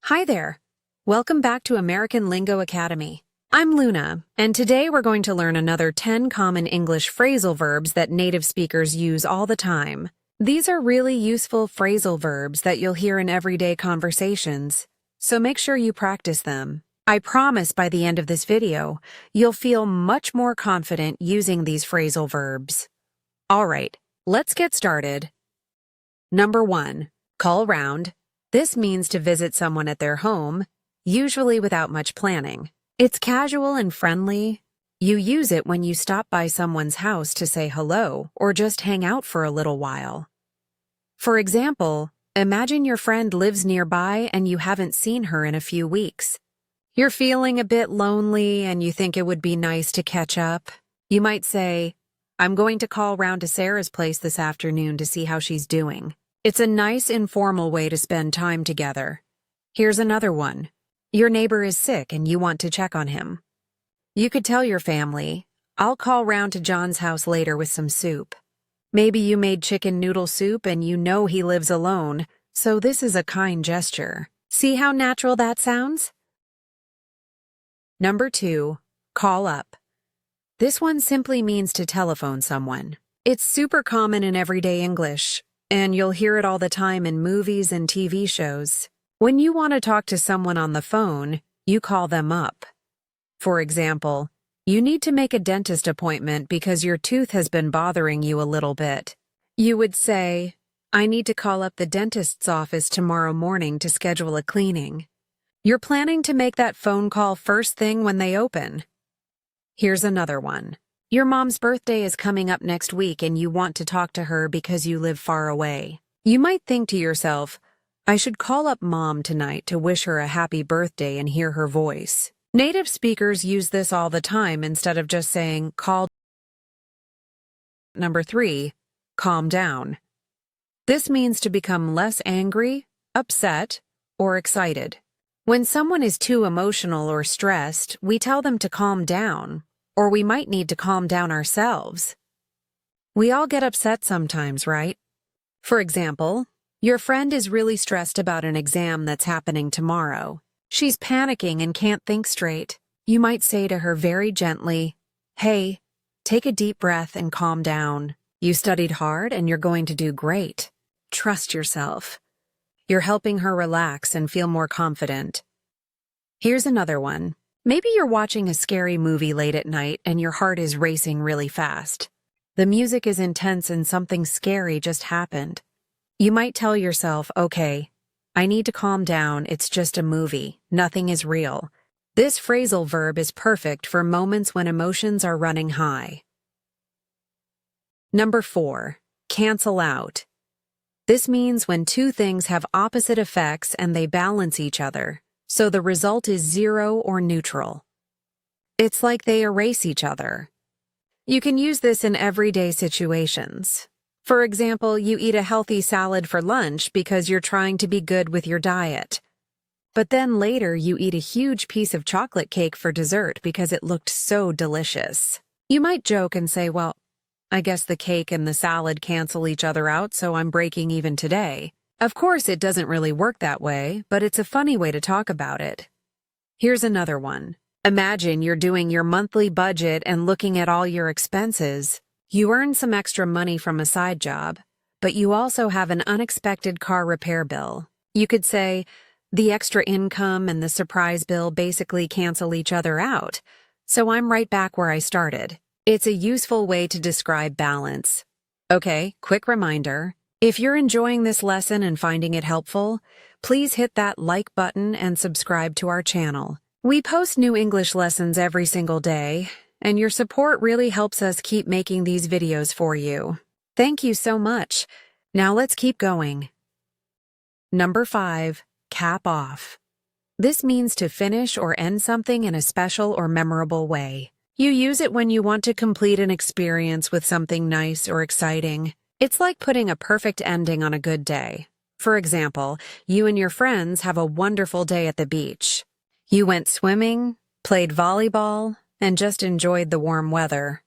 Hi there. Welcome back to American Lingo Academy. I'm Luna, and today we're going to learn another 10 common English phrasal verbs that native speakers use all the time. These are really useful phrasal verbs that you'll hear in everyday conversations, so make sure you practice them. I promise by the end of this video, you'll feel much more confident using these phrasal verbs. All right, let's get started. Number 1, call round. This means to visit someone at their home, usually without much planning. It's casual and friendly. You use it when you stop by someone's house to say hello or just hang out for a little while. For example, imagine your friend lives nearby and you haven't seen her in a few weeks. You're feeling a bit lonely and you think it would be nice to catch up. You might say, "I'm going to call round to Sarah's place this afternoon to see how she's doing." It's a nice, informal way to spend time together. Here's another one. Your neighbor is sick and you want to check on him. You could tell your family, "I'll call round to John's house later with some soup." Maybe you made chicken noodle soup and you know he lives alone, so this is a kind gesture. See how natural that sounds? Number 2, call up. This one simply means to telephone someone. It's super common in everyday English, and you'll hear it all the time in movies and TV shows. When you want to talk to someone on the phone, you call them up. For example, you need to make a dentist appointment because your tooth has been bothering you a little bit. You would say, "I need to call up the dentist's office tomorrow morning to schedule a cleaning." You're planning to make that phone call first thing when they open. Here's another one. Your mom's birthday is coming up next week and you want to talk to her because you live far away. You might think to yourself, "I should call up Mom tonight to wish her a happy birthday and hear her voice." Native speakers use this all the time instead of just saying, "call." Number 3, calm down. This means to become less angry, upset, or excited. When someone is too emotional or stressed, we tell them to calm down. Or we might need to calm down ourselves. We all get upset sometimes, right? For example, your friend is really stressed about an exam that's happening tomorrow. She's panicking and can't think straight. You might say to her very gently, "Hey, take a deep breath and calm down. You studied hard and you're going to do great. Trust yourself." You're helping her relax and feel more confident. Here's another one. Maybe you're watching a scary movie late at night and your heart is racing really fast. The music is intense and something scary just happened. You might tell yourself, "Okay, I need to calm down, it's just a movie, nothing is real." This phrasal verb is perfect for moments when emotions are running high. Number 4, cancel out. This means when two things have opposite effects and they balance each other. So the result is 0 or neutral. It's like they erase each other. You can use this in everyday situations. For example, you eat a healthy salad for lunch because you're trying to be good with your diet. But then later you eat a huge piece of chocolate cake for dessert because it looked so delicious. You might joke and say, "Well, I guess the cake and the salad cancel each other out, so I'm breaking even today." Of course, it doesn't really work that way, but it's a funny way to talk about it. Here's another one. Imagine you're doing your monthly budget and looking at all your expenses. You earn some extra money from a side job, but you also have an unexpected car repair bill. You could say, "The extra income and the surprise bill basically cancel each other out, so I'm right back where I started." It's a useful way to describe balance. Okay, quick reminder. If you're enjoying this lesson and finding it helpful, please hit that like button and subscribe to our channel. We post new English lessons every single day, and your support really helps us keep making these videos for you. Thank you so much. Now let's keep going. Number 5, cap off. This means to finish or end something in a special or memorable way. You use it when you want to complete an experience with something nice or exciting. It's like putting a perfect ending on a good day. For example, you and your friends have a wonderful day at the beach. You went swimming, played volleyball, and just enjoyed the warm weather.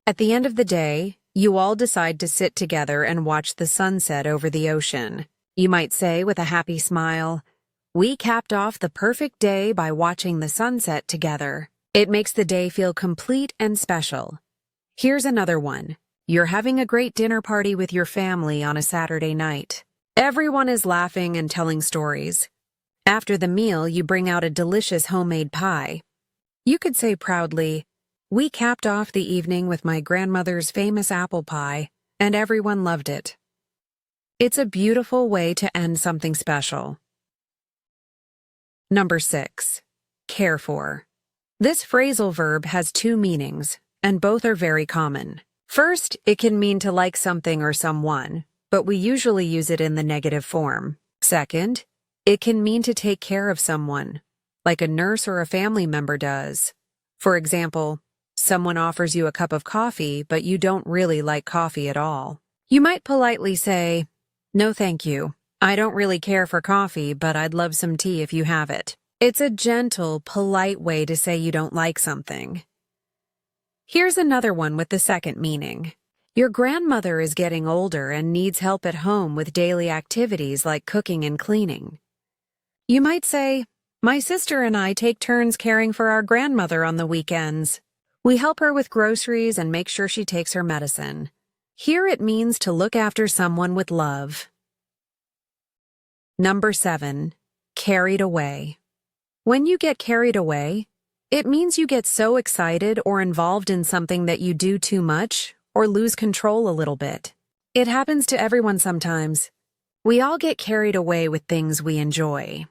At the end of the day, you all decide to sit together and watch the sunset over the ocean. You might say with a happy smile, We capped off the perfect day by watching the sunset together. It makes the day feel complete and special. Here's another one. You're having a great dinner party with your family on a Saturday night. Everyone is laughing and telling stories. After the meal, you bring out a delicious homemade pie. You could say proudly, "We capped off the evening with my grandmother's famous apple pie, and everyone loved it." It's a beautiful way to end something special. Number 6. Care for. This phrasal verb has two meanings, and both are very common. First, it can mean to like something or someone, but we usually use it in the negative form. Second, it can mean to take care of someone, like a nurse or a family member does. For example, someone offers you a cup of coffee, but you don't really like coffee at all. You might politely say, "No, thank you. I don't really care for coffee, but I'd love some tea if you have it." It's a gentle, polite way to say you don't like something. Here's another one with the second meaning. Your grandmother is getting older and needs help at home with daily activities like cooking and cleaning. You might say, "My sister and I take turns caring for our grandmother on the weekends. We help her with groceries and make sure she takes her medicine." Here it means to look after someone with love. Number 7. Carried away. When you get carried away, it means you get so excited or involved in something that you do too much or lose control a little bit. It happens to everyone sometimes. We all get carried away with things we enjoy.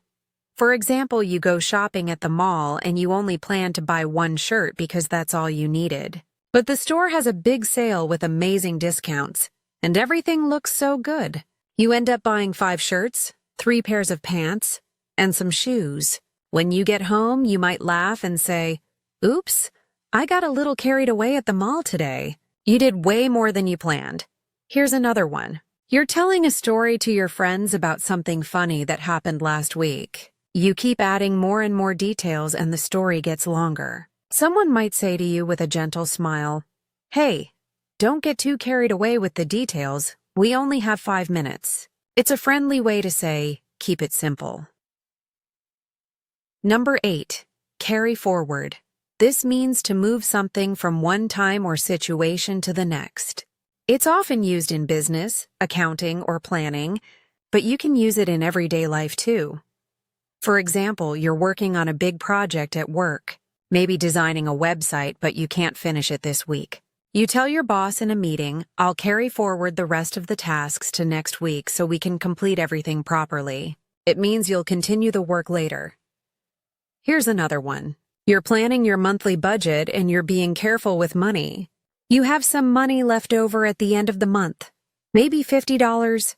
For example, you go shopping at the mall and you only plan to buy one shirt because that's all you needed. But the store has a big sale with amazing discounts, and everything looks so good. You end up buying 5 shirts, 3 pairs of pants, and some shoes. When you get home, you might laugh and say, "Oops, I got a little carried away at the mall today." You did way more than you planned. Here's another one. You're telling a story to your friends about something funny that happened last week. You keep adding more and more details and the story gets longer. Someone might say to you with a gentle smile, "Hey, don't get too carried away with the details. We only have 5 minutes." It's a friendly way to say, keep it simple. Number 8. Carry forward. This means to move something from one time or situation to the next. It's often used in business, accounting, or planning, but you can use it in everyday life too. For example, you're working on a big project at work, maybe designing a website, but you can't finish it this week. You tell your boss in a meeting, "I'll carry forward the rest of the tasks to next week so we can complete everything properly." It means you'll continue the work later. Here's another one. You're planning your monthly budget and you're being careful with money. You have some money left over at the end of the month, maybe $50.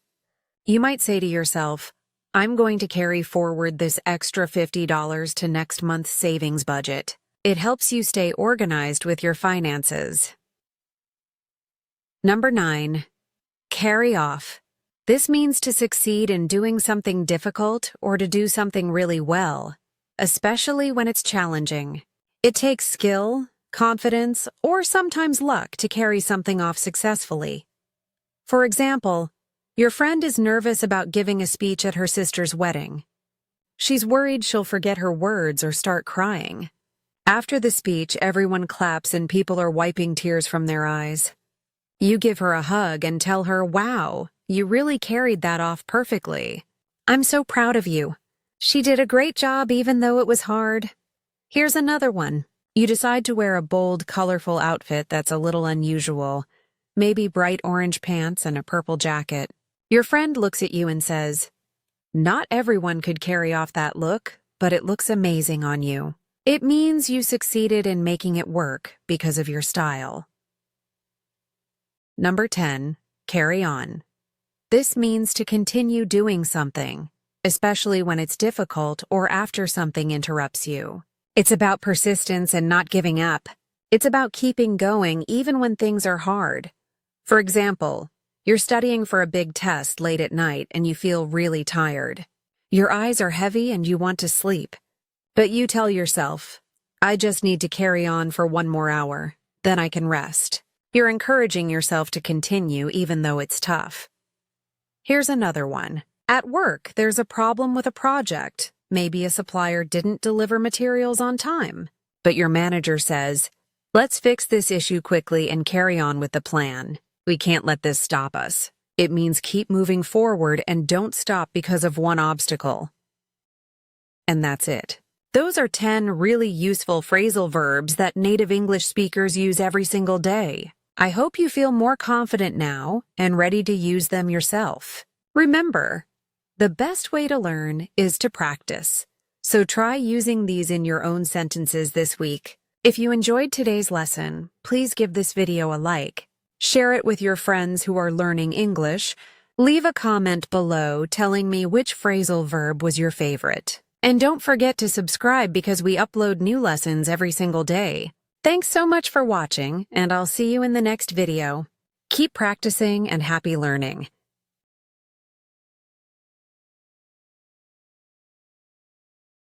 You might say to yourself, "I'm going to carry forward this extra $50 to next month's savings budget." It helps you stay organized with your finances. Number 9. Carry off. This means to succeed in doing something difficult or to do something really well, especially when it's challenging. It takes skill, confidence, or sometimes luck to carry something off successfully. For example, your friend is nervous about giving a speech at her sister's wedding. She's worried she'll forget her words or start crying. After the speech, everyone claps and people are wiping tears from their eyes. You give her a hug and tell her, "Wow, you really carried that off perfectly. I'm so proud of you. She did a great job even though it was hard." Here's another one. You decide to wear a bold, colorful outfit that's a little unusual, maybe bright orange pants and a purple jacket. Your friend looks at you and says, "Not everyone could carry off that look, but it looks amazing on you." It means you succeeded in making it work because of your style. Number 10. Carry on. This means to continue doing something, especially when it's difficult or after something interrupts you. It's about persistence and not giving up. It's about keeping going even when things are hard. For example, you're studying for a big test late at night and you feel really tired. Your eyes are heavy and you want to sleep. But you tell yourself, "I just need to carry on for 1 more hour, then I can rest." You're encouraging yourself to continue even though it's tough. Here's another one. At work, there's a problem with a project. Maybe a supplier didn't deliver materials on time. But your manager says, "Let's fix this issue quickly and carry on with the plan. We can't let this stop us." It means keep moving forward and don't stop because of one obstacle. And that's it. Those are 10 really useful phrasal verbs that native English speakers use every single day. I hope you feel more confident now and ready to use them yourself. Remember, the best way to learn is to practice. So try using these in your own sentences this week. If you enjoyed today's lesson, please give this video a like. Share it with your friends who are learning English. Leave a comment below telling me which phrasal verb was your favorite. And don't forget to subscribe because we upload new lessons every single day. Thanks so much for watching, and I'll see you in the next video. Keep practicing and happy learning.